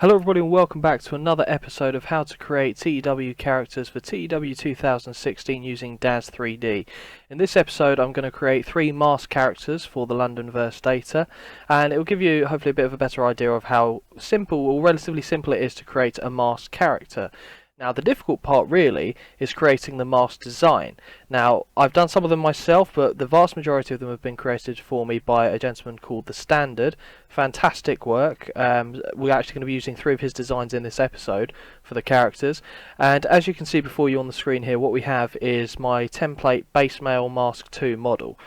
Hello everybody and welcome back to another episode of how to create TEW characters for TEW 2016 using DAZ 3D. In this episode I'm going to create 3 mask characters for the Londonverse data, and it will give you hopefully a bit of a better idea of how simple or relatively simple it is to create a mask character. Now the difficult part really is creating the mask design. Now I've done some of them myself, but the vast majority of them have been created for me by a gentleman called The Standard. Fantastic work. We're actually going to be using 3 of his designs in this episode for the characters, and as you can see before you on the screen here, what we have is my template base male mask 2 model.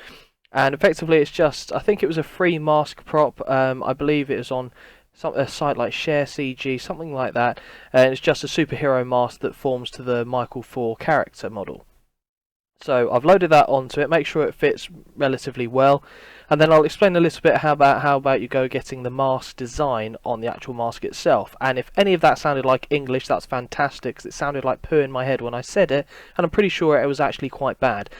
And effectively it's just, I think it was a free mask prop. I believe it was on a site like Share CG, something like that, and it's just a superhero mask that forms to the Michael 4 character model. So I've loaded that onto it, make sure it fits relatively well, and then I'll explain a little bit how about you go getting the mask design on the actual mask itself. And if any of that sounded like English, that's fantastic, because it sounded like poo in my head when I said it, and I'm pretty sure it was actually quite bad.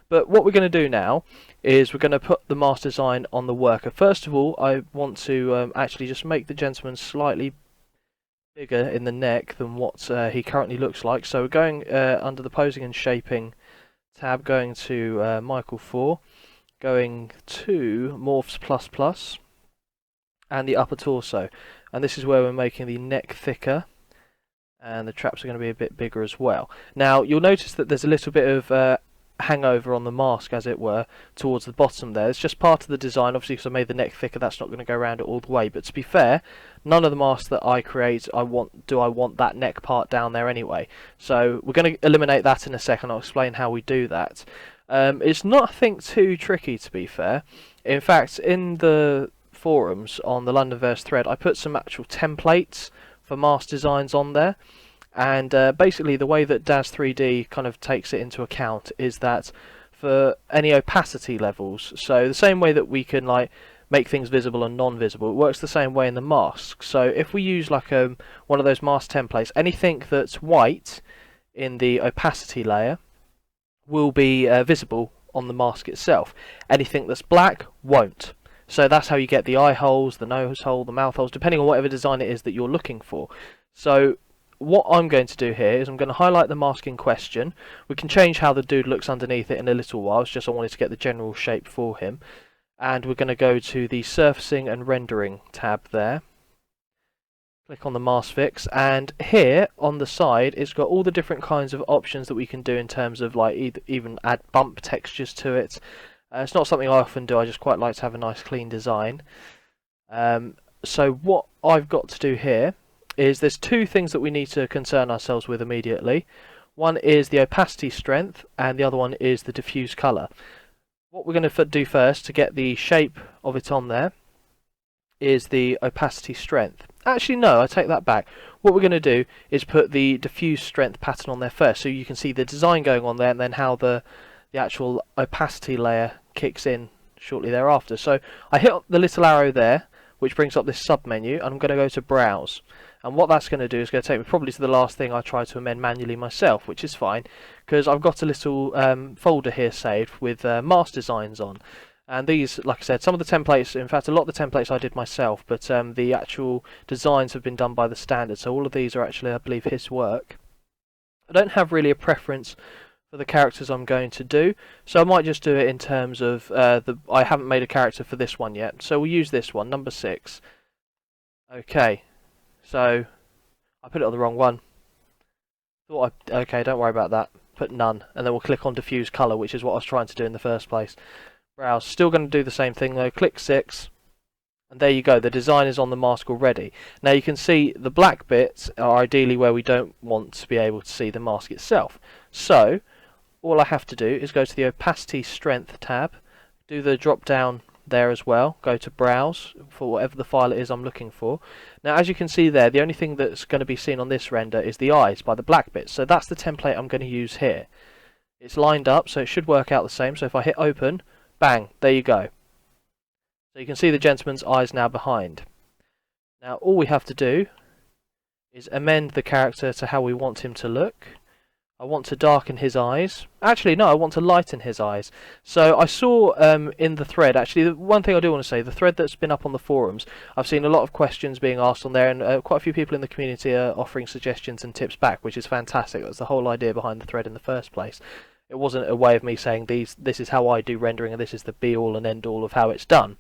But what we're going to do now is we're going to put the mask design on the worker. First of all, I want to actually just make the gentleman slightly bigger in the neck than what he currently looks like. So we're going under the posing and shaping tab, going to Michael 4, going to Morphs++, and the upper torso. And this is where we're making the neck thicker, and the traps are going to be a bit bigger as well. Now you'll notice that there's a little bit of hangover on the mask, as it were, towards the bottom there. It's just part of the design. Obviously, because I made the neck thicker, that's not going to go around it all the way. But to be fair, none of the masks that I create, I want that neck part down there anyway. So we're going to eliminate that in a second. I'll explain how we do that. It's not, I think, too tricky, to be fair. In fact, in the forums on the Londonverse thread, I put some actual templates for mask designs on there. And basically the way that DAZ 3D kind of takes it into account is that for any opacity levels, so the same way that we can like make things visible and non-visible, it works the same way in the mask. So if we use like one of those mask templates, anything that's white in the opacity layer will be visible on the mask itself. Anything that's black won't. So that's how you get the eye holes, the nose hole, the mouth holes, depending on whatever design it is that you're looking for. So what I'm going to do here is I'm going to highlight the mask in question. We can change how the dude looks underneath it in a little while. It's just I wanted to get the general shape for him. And we're going to go to the surfacing and rendering tab there. Click on the mask fix, and here on the side it's got all the different kinds of options that we can do in terms of like even add bump textures to it. It's not something I often do. I just quite like to have a nice clean design. So what I've got to do here is there's 2 things that we need to concern ourselves with immediately. One is the opacity strength, and the other one is the diffuse colour. What we're going to do first to get the shape of it on there is the opacity strength. Actually no, I take that back. What we're going to do is put the diffuse strength pattern on there first, so you can see the design going on there, and then how the actual opacity layer kicks in shortly thereafter. So I hit the little arrow there, which brings up this sub menu, and I'm going to go to browse. And what that's going to do is going to take me probably to the last thing I tried to amend manually myself, which is fine, because I've got a little folder here saved with mask designs on. And these, like I said, some of the templates, in fact a lot of the templates I did myself, but the actual designs have been done by The Standard, so all of these are actually, I believe, his work. I don't have really a preference for the characters I'm going to do, so I might just do it in terms of, I haven't made a character for this one yet, so we'll use this one, number 6. Okay. So, I put it on the wrong one. Okay, don't worry about that. Put none, and then we'll click on diffuse colour, which is what I was trying to do in the first place. Browse. Still going to do the same thing though. Click 6, and there you go. The design is on the mask already. Now you can see the black bits are ideally where we don't want to be able to see the mask itself. So, all I have to do is go to the opacity strength tab, do the drop down there as well, go to browse for whatever the file it is I'm looking for. Now as you can see there, the only thing that's going to be seen on this render is the eyes by the black bits, so that's the template I'm going to use here. It's lined up, so it should work out the same. So if I hit open, bang, there you go. So you can see the gentleman's eyes now behind. Now all we have to do is amend the character to how we want him to look. I want to darken his eyes. Actually, no, I want to lighten his eyes. So I saw in the thread, actually, the one thing I do want to say, the thread that's been up on the forums, I've seen a lot of questions being asked on there, and quite a few people in the community are offering suggestions and tips back, which is fantastic. That's the whole idea behind the thread in the first place. It wasn't a way of me saying this is how I do rendering and this is the be-all and end-all of how it's done.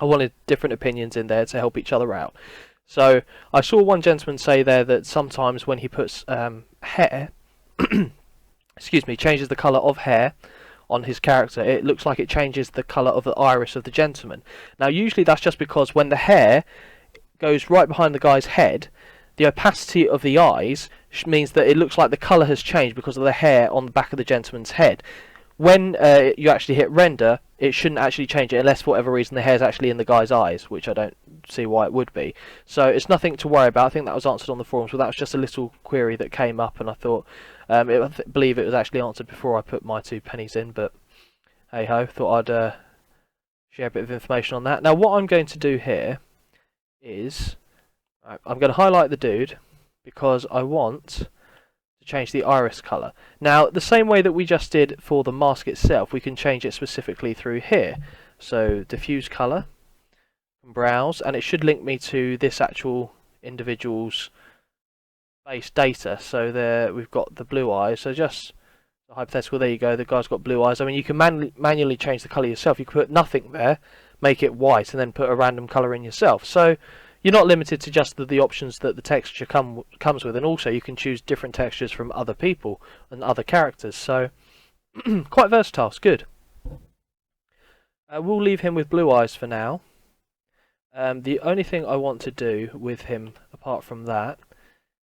I wanted different opinions in there to help each other out. So I saw one gentleman say there that sometimes when he puts hair, excuse me, changes the colour of hair on his character, it looks like it changes the colour of the iris of the gentleman. Now usually that's just because when the hair goes right behind the guy's head, the opacity of the eyes means that it looks like the colour has changed because of the hair on the back of the gentleman's head. When you actually hit render, it shouldn't actually change it unless for whatever reason the hair's actually in the guy's eyes, which I don't see why it would be. So it's nothing to worry about. I think that was answered on the forums, but that was just a little query that came up, and I thought, I believe it was actually answered before I put my 2 pennies in, but hey ho, thought I'd share a bit of information on that. Now what I'm going to do here is, I'm going to highlight the dude because I want to change the iris colour. Now the same way that we just did for the mask itself, we can change it specifically through here. So diffuse colour, browse, and it should link me to this actual individual's base data. So there we've got the blue eyes. So just a hypothetical, there you go, the guy's got blue eyes. I mean, you can manually change the colour yourself. You could put nothing there, make it white, and then put a random colour in yourself. So you're not limited to just the options that the texture comes with, and also you can choose different textures from other people and other characters. So quite versatile. It's good. We'll leave him with blue eyes for now. The only thing I want to do with him, apart from that,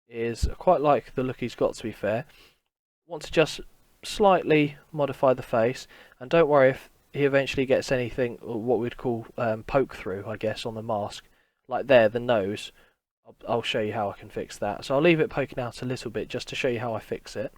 is I quite like the look he's got, to be fair. I want to just slightly modify the face, and don't worry if he eventually gets anything, or what we'd call poke through, I guess, on the mask. Like there, the nose, I'll show you how I can fix that. So I'll leave it poking out a little bit just to show you how I fix it.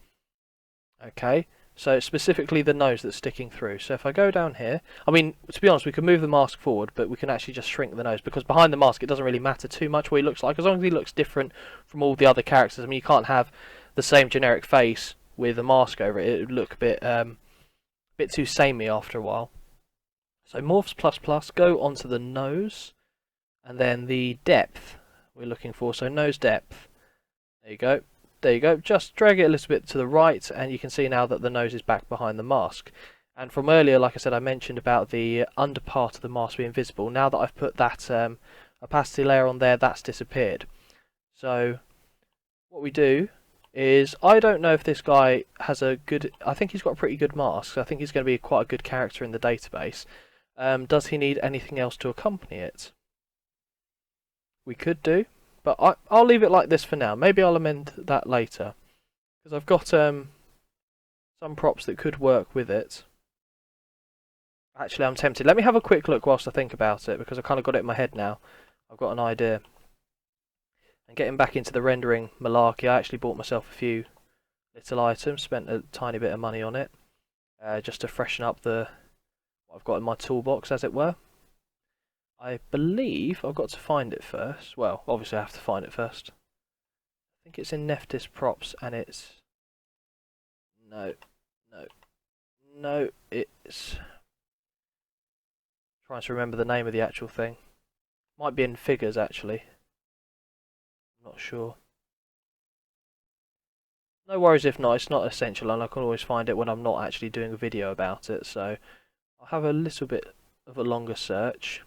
Okay, so specifically the nose that's sticking through. So if I go down here, I mean, to be honest, we can move the mask forward, but we can actually just shrink the nose, because behind the mask it doesn't really matter too much what he looks like, as long as he looks different from all the other characters. I mean, you can't have the same generic face with a mask over it. It would look a bit too samey after a while. So Morphs ++, go onto the nose, and then the depth we're looking for, so nose depth. There you go. There you go. Just drag it a little bit to the right, and you can see now that the nose is back behind the mask. And from earlier, like I said, I mentioned about the under part of the mask being visible. Now that I've put that opacity layer on there, that's disappeared. So what we do is, I don't know if this guy has a good, I think he's got a pretty good mask. I think he's going to be quite a good character in the database. Does he need anything else to accompany it? We could do, but I'll leave it like this for now. Maybe I'll amend that later, because I've got some props that could work with it. Actually, I'm tempted. Let me have a quick look whilst I think about it, because I've kind of got it in my head now. I've got an idea. And getting back into the rendering malarkey, I actually bought myself a few little items, spent a tiny bit of money on it, just to freshen up what I've got in my toolbox, as it were. I believe I've got to find it first. Well, obviously I have to find it first. I think it's in Nephthys props, and it's... No, it's... Trying to remember the name of the actual thing. Might be in figures, actually. I'm not sure. No worries if not, it's not essential, and I can always find it when I'm not actually doing a video about it, so I'll have a little bit of a longer search.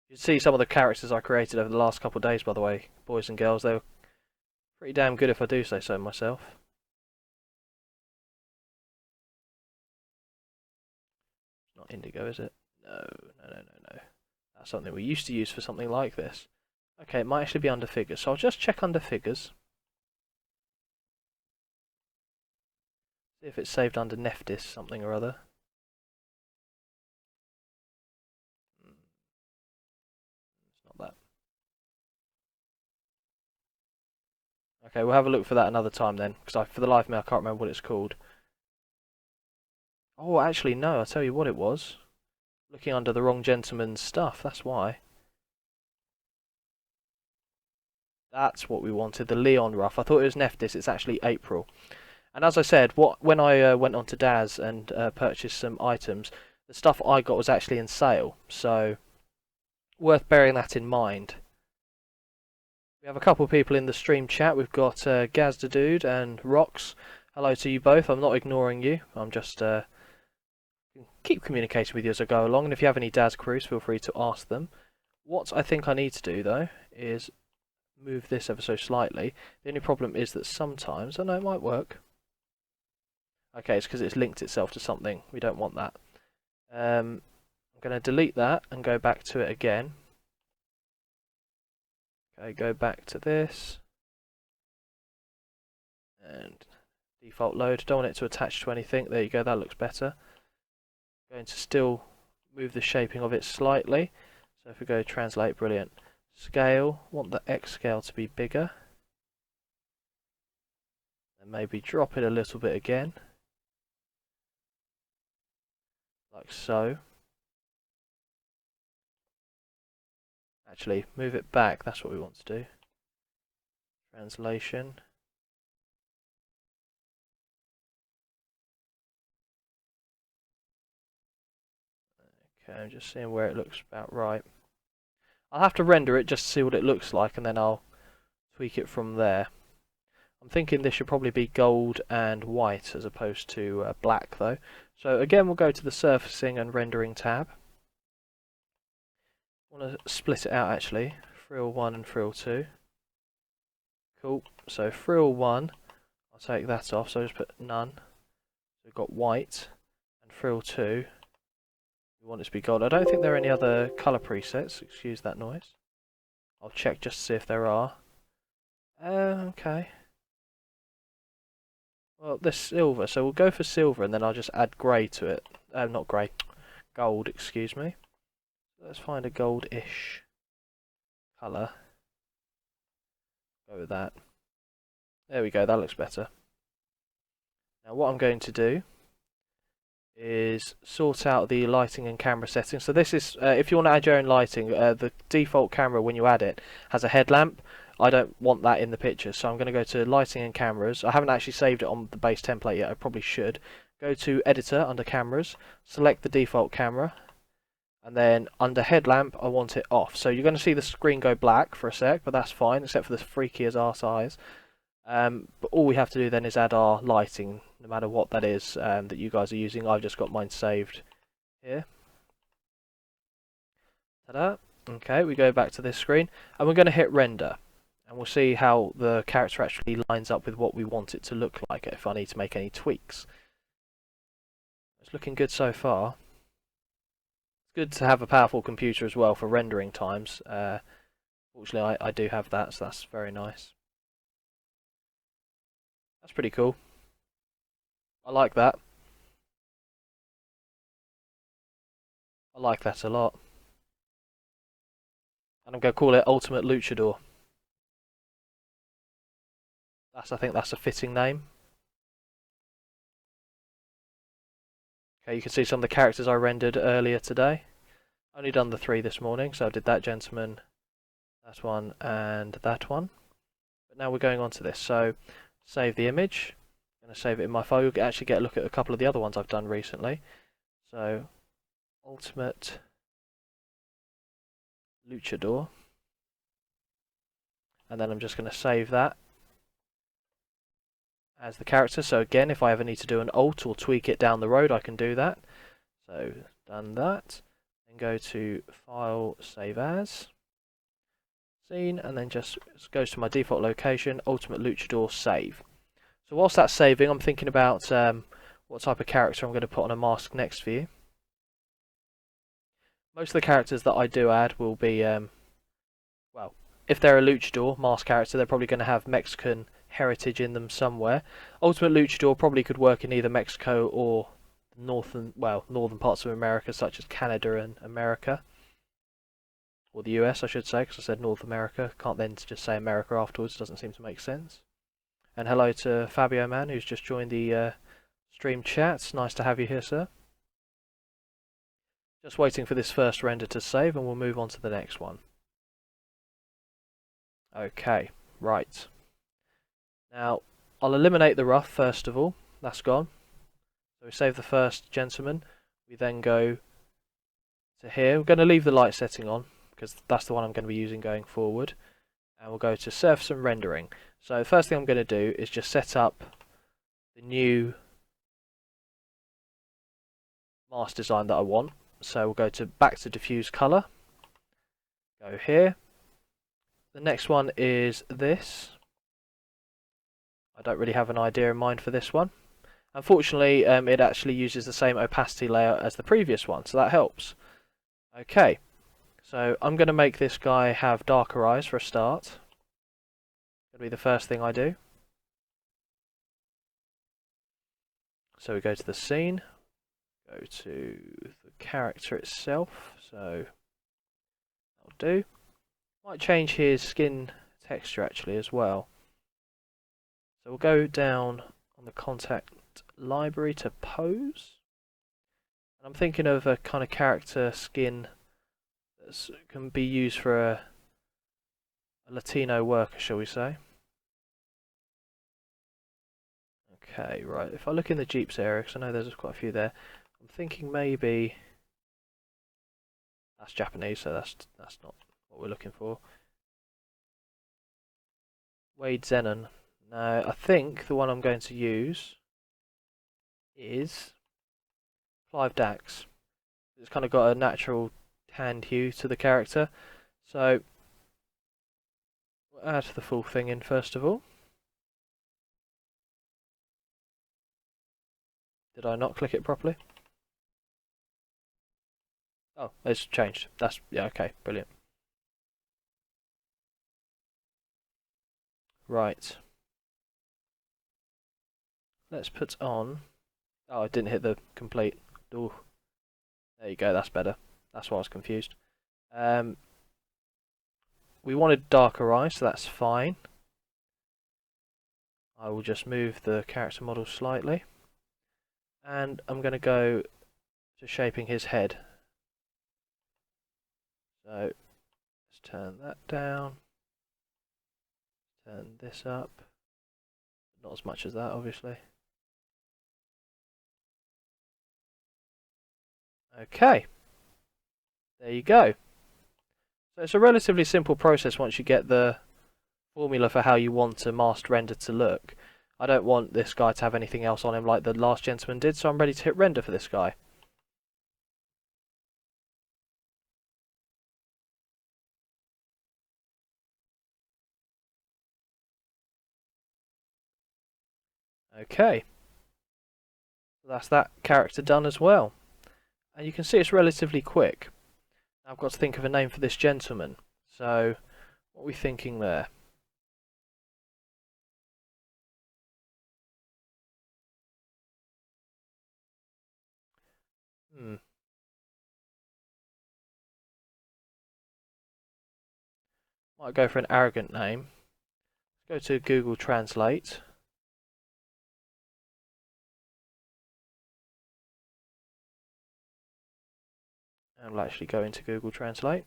You can see some of the characters I created over the last couple of days, by the way, boys and girls. They were pretty damn good, if I do say so myself. It's not indigo, is it? No. That's something we used to use for something like this. Okay, it might actually be under figures, so I'll just check under figures. See if it's saved under Nephthys something or other. Okay, we'll have a look for that another time then, because for the life of me I can't remember what it's called. Oh, actually no, I'll tell you what it was. Looking under the wrong gentleman's stuff, that's why. That's what we wanted, the Leon ruff. I thought it was Nephthys, it's actually April. And as I said, when I went onto Daz and purchased some items, the stuff I got was actually in sale, so worth bearing that in mind. We have a couple of people in the stream chat. We've got Gazda Dude and Rox. Hello to you both. I'm not ignoring you. I'm just keep communicating with you as I go along. And if you have any Daz queries, feel free to ask them. What I think I need to do though is move this ever so slightly. The only problem is that sometimes, I know it might work. Okay, it's because it's linked itself to something. We don't want that. I'm going to delete that and go back to it again. Okay, go back to this. And default load. Don't want it to attach to anything. There you go, that looks better. Going to still move the shaping of it slightly. So if we go translate, brilliant. Scale, want the X scale to be bigger. And maybe drop it a little bit again. Like so. Actually, move it back, that's what we want to do. Translation. Okay, I'm just seeing where it looks about right. I'll have to render it just to see what it looks like, and then I'll tweak it from there. I'm thinking this should probably be gold and white as opposed to black though. So again, we'll go to the surfacing and rendering tab. I want to split it out actually, frill 1 and frill 2. Cool, so frill 1, I'll take that off, so I'll just put none. So we've got white, and frill 2, we want it to be gold. I don't think there are any other colour presets, excuse that noise. I'll check just to see if there are. Okay. Well, there's silver, so we'll go for silver and then I'll just add grey to it. Not grey, gold, excuse me. Let's find a gold-ish colour. Go with that. There we go, that looks better. Now what I'm going to do is sort out the lighting and camera settings. So this is, if you want to add your own lighting, the default camera when you add it has a headlamp. I don't want that in the picture, so I'm going to go to lighting and cameras. I haven't actually saved it on the base template yet, I probably should. Go to editor under cameras, select the default camera, and then under headlamp I want it off. So you're going to see the screen go black for a sec, but that's fine, except for the freaky as arse eyes. But all we have to do then is add our lighting, no matter what that is that you guys are using. I've just got mine saved here. Ta-da! Okay, we go back to this screen, and we're going to hit render. And we'll see how the character actually lines up with what we want it to look like, if I need to make any tweaks. It's looking good so far. It's good to have a powerful computer as well for rendering times. Fortunately, I do have that, so that's very nice. That's pretty cool. I like that. I like that a lot. And I'm going to call it Ultimate Luchador. I think that's a fitting name. Okay, you can see some of the characters I rendered earlier today. Only done the 3 this morning, so I did that gentleman, that one, and that one. But now we're going on to this. So, save the image. I'm going to save it in my file. You'll actually get a look at a couple of the other ones I've done recently. So, Ultimate Luchador. And then I'm just going to save that as the character. So again, if I ever need to do an alt or tweak it down the road, I can do that. So done that, then go to File, Save As, Scene, and then just goes to my default location, Ultimate Luchador, Save. So whilst that's saving, I'm thinking about what type of character I'm going to put on a mask next for you. Most of the characters that I do add will be, well, if they're a Luchador mask character, they're probably going to have Mexican heritage in them somewhere. Ultimate Luchador probably could work in either Mexico or northern parts of America, such as Canada and America, or the US I should say, because I said North America. Can't then just say America afterwards, doesn't seem to make sense. And hello to Fabio Man, who's just joined the stream chat. Nice to have you here, sir. Just waiting for this first render to save, and we'll move on to the next one. Okay, right. Now, I'll eliminate the rough first of all. That's gone. So we save the first gentleman. We then go to here. We're going to leave the light setting on because that's the one I'm going to be using going forward. And we'll go to surface and rendering. So the first thing I'm going to do is just set up the new mask design that I want. So we'll go to back to diffuse color. Go here. The next one is this. I don't really have an idea in mind for this one. Unfortunately, it actually uses the same opacity layer as the previous one, so that helps. Okay, so I'm going to make this guy have darker eyes for a start. Going to be the first thing I do. So we go to the scene, go to the character itself, so that'll do. Might change his skin texture actually as well. So we'll go down on the contact library to pose. And I'm thinking of a kind of character skin that can be used for a Latino worker, shall we say. Okay, right, if I look in the Jeeps area, because I know there's quite a few there, I'm thinking maybe that's Japanese, so that's not what we're looking for. Wade Zenon. No, I think the one I'm going to use is Clive Dax. It's kind of got a natural tanned hue to the character, so we'll add the full thing in first of all. Did I not click it properly? Oh, it's changed. That's, yeah, okay, brilliant. Right. Let's put on... Oh, I didn't hit the complete... Ooh. There you go, that's better. That's why I was confused. We wanted darker eyes, so that's fine. I will just move the character model slightly. And I'm going to go to shaping his head. So, let's turn that down. Turn this up. Not as much as that, obviously. Okay. There you go. So it's a relatively simple process once you get the formula for how you want a masked render to look. I don't want this guy to have anything else on him like the last gentleman did, so I'm ready to hit render for this guy. Okay. That's that character done as well. And you can see it's relatively quick. I've got to think of a name for this gentleman. So, what are we thinking there? Might go for an arrogant name. Let's go to Google Translate. And we'll actually go into Google Translate.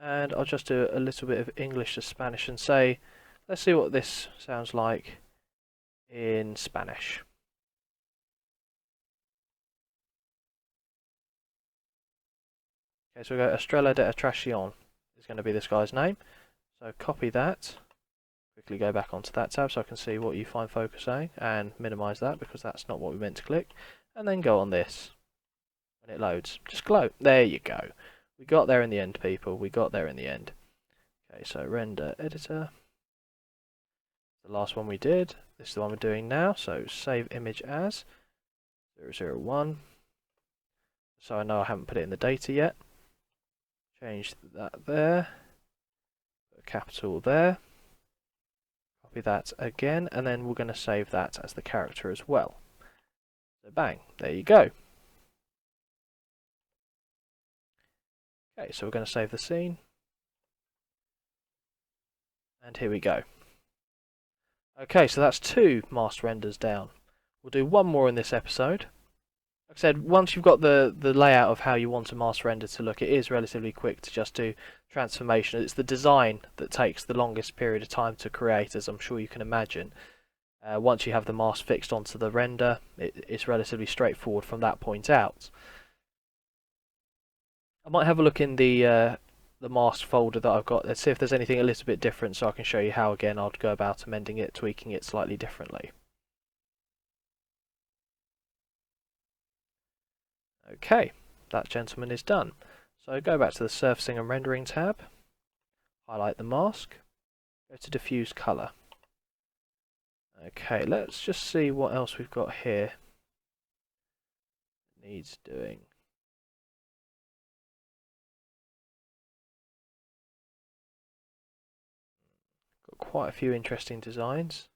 And I'll just do a little bit of English to Spanish and say, let's see what this sounds like in Spanish. Okay, so we go Estrella de Atracción is going to be this guy's name. So copy that. Quickly go back onto that tab so I can see what you find focus saying and minimize that because that's not what we meant to click. And then go on this. When it loads, just glow. There you go. We got there in the end, people. We got there in the end. Okay, so render editor. The last one we did. This is the one we're doing now. So save image as 001. So I know I haven't put it in the data yet. Change that there. Put a capital there. Copy that again, and then we're going to save that as the character as well. So bang, there you go. Okay, so we're going to save the scene. And here we go. Okay, so that's 2 masked renders down. We'll do one more in this episode. Like I said, once you've got the layout of how you want a masked render to look, it is relatively quick to just do transformation. It's the design that takes the longest period of time to create, as I'm sure you can imagine. Once you have the mask fixed onto the render, it's relatively straightforward from that point out. I might have a look in the mask folder that I've got. Let's see if there's anything a little bit different, so I can show you how again I'd go about amending it, tweaking it slightly differently. Okay, that gentleman is done. So go back to the Surfacing and Rendering tab, highlight the mask, go to Diffuse Colour. Okay, let's just see what else we've got here. Needs doing. Got quite a few interesting designs.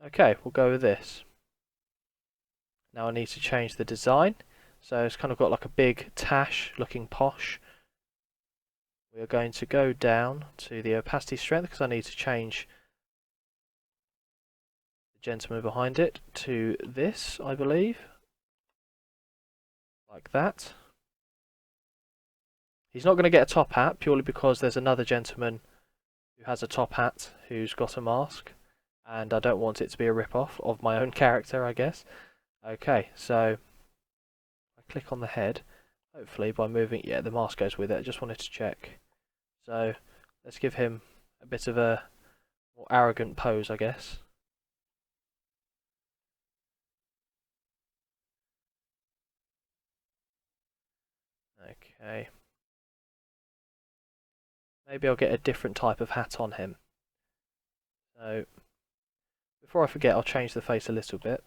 Okay, we'll go with this. Now I need to change the design. So it's kind of got like a big tash looking posh. We are going to go down to the opacity strength because I need to change the gentleman behind it to this, I believe. Like that. He's not going to get a top hat purely because there's another gentleman who has a top hat who's got a mask. And I don't want it to be a rip-off of my own character, I guess. Okay, so I click on the head. Hopefully by moving, yeah, the mask goes with it. I just wanted to check. So let's give him a bit of a more arrogant pose, I guess. Okay. Maybe I'll get a different type of hat on him. So before I forget, I'll change the face a little bit.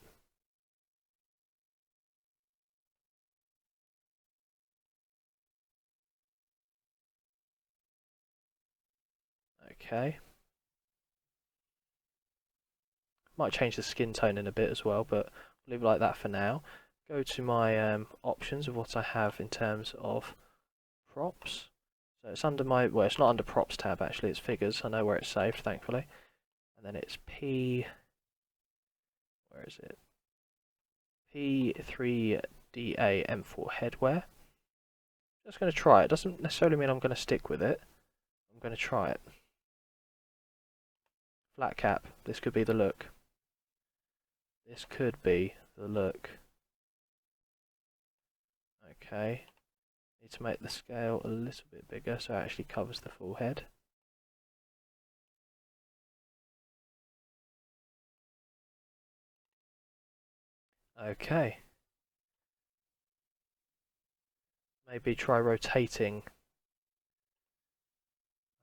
Okay. Might change the skin tone in a bit as well, but I'll leave it like that for now. Go to my options of what I have in terms of props. So it's under my, well, it's not under props tab actually, it's figures. I know where it's saved, thankfully. And then it's P, where is it? P3DA M4 headwear. Just going to try it. Doesn't necessarily mean I'm going to stick with it. I'm going to try it. Flat cap. This could be the look. This could be the look. Okay. Need to make the scale a little bit bigger so it actually covers the full head. Okay. Maybe try rotating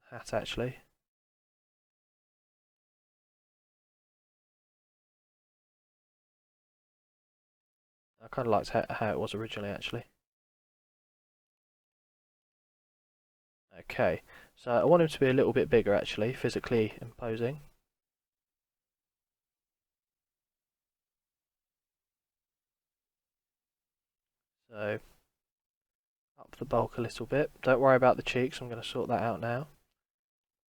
the hat actually. I kind of liked how it was originally actually. Okay, so I want him to be a little bit bigger actually, physically imposing. So, up the bulk a little bit. Don't worry about the cheeks, I'm going to sort that out now.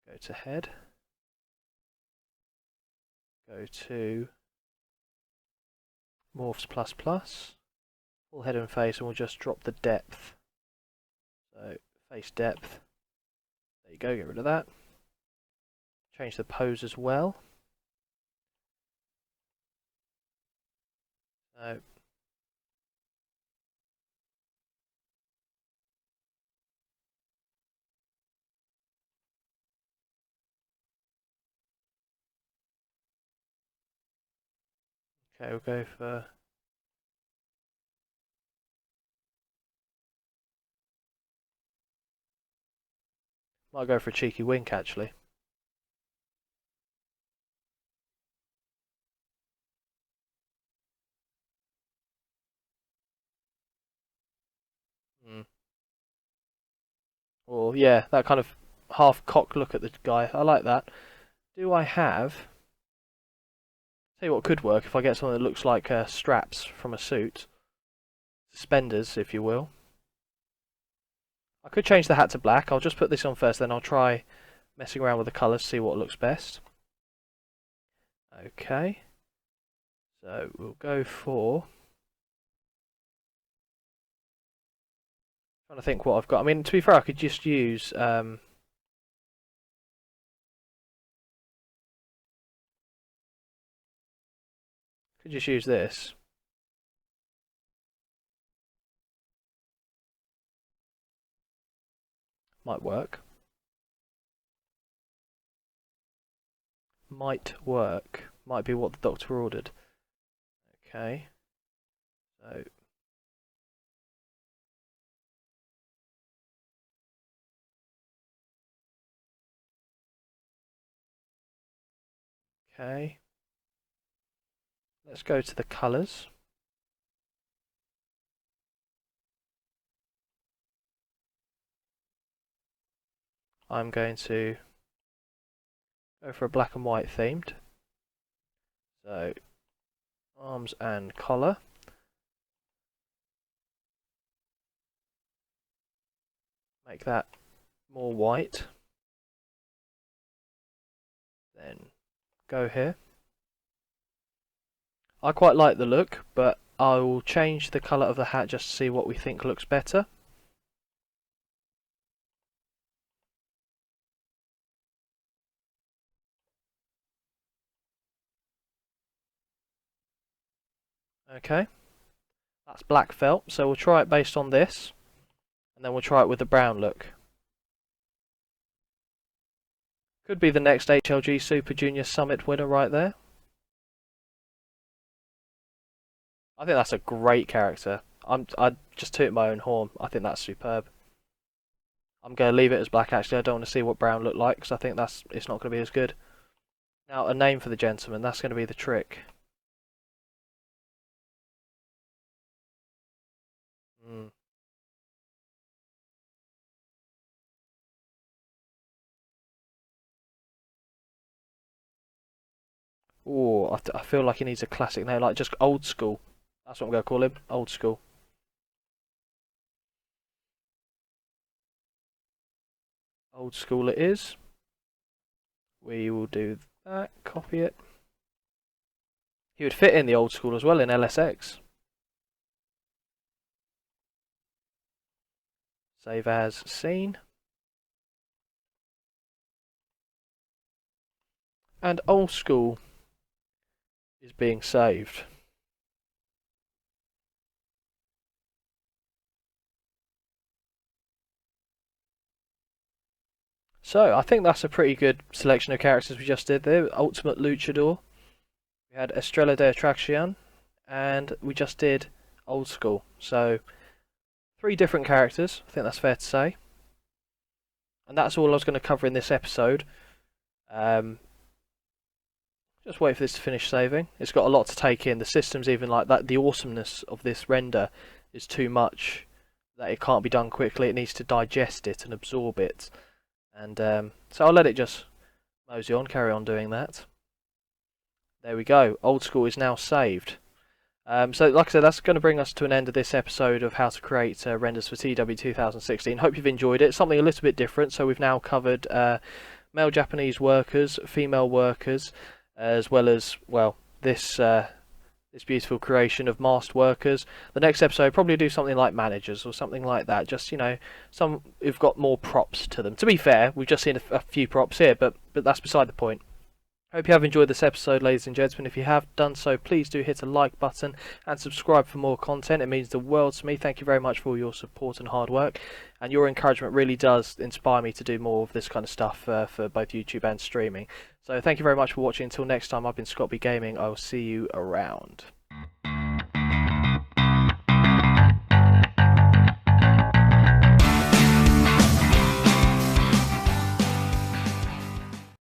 Go to head. Go to Morphs++. Full head and face, and we'll just drop the depth. So, face depth. There you go, get rid of that. Change the pose as well. So, okay, we'll go for... Might go for a cheeky wink actually. Or, yeah, that kind of half-cock look at the guy. I like that. Do I have... Tell you what could work if I get something that looks like straps from a suit. Suspenders, if you will. I could change the hat to black. I'll just put this on first, then I'll try messing around with the colours, see what looks best. Okay. So we'll go for... Trying to think what I've got. I mean, to be fair, I could just use this. Might work. Might work. Might be what the doctor ordered. Okay. So okay. Let's go to the colours. I'm going to go for a black and white themed. So arms and collar. Make that more white. Then go here. I quite like the look, but I will change the colour of the hat just to see what we think looks better. Okay, that's black felt, so we'll try it based on this, and then we'll try it with the brown look. Could be the next HLG Super Junior Summit winner right there. I think that's a great character. I just toot my own horn. I think that's superb. I'm going to leave it as black actually. I don't want to see what brown looked like because I think it's not going to be as good. Now a name for the gentleman. That's going to be the trick. Oh, I feel like he needs a classic name, like just old school. That's what I'm going to call him. Old school. Old school it is. We will do that. Copy it. He would fit in the old school as well in LSX. Save as scene. And old school is being saved. So I think that's a pretty good selection of characters we just did there. Ultimate Luchador. We had Estrella de Attraction, and we just did old school. So 3 different characters, I think that's fair to say. And that's all I was going to cover in this episode. Just wait for this to finish saving. It's got a lot to take in. The system's even like that. The awesomeness of this render is too much that it can't be done quickly. It needs to digest it and absorb it. And so I'll let it just mosey on, carry on doing that. There we go. Old school is now saved. So like I said, that's going to bring us to an end of this episode of how to create renders for TEW 2016. Hope you've enjoyed it. Something a little bit different. So we've now covered male Japanese workers, female workers, as well as, well, this beautiful creation of masked workers. The next episode probably do something like managers or something like that. Just, you know, some who've got more props to them. To be fair, we've just seen a few props here, but that's beside the point. Hope you have enjoyed this episode, ladies and gentlemen. If you have done so, please do hit a like button and subscribe for more content. It means the world to me. Thank you very much for all your support and hard work. And your encouragement really does inspire me to do more of this kind of stuff for both YouTube and streaming. So thank you very much for watching. Until next time, I've been ScottBGaming. I will see you around.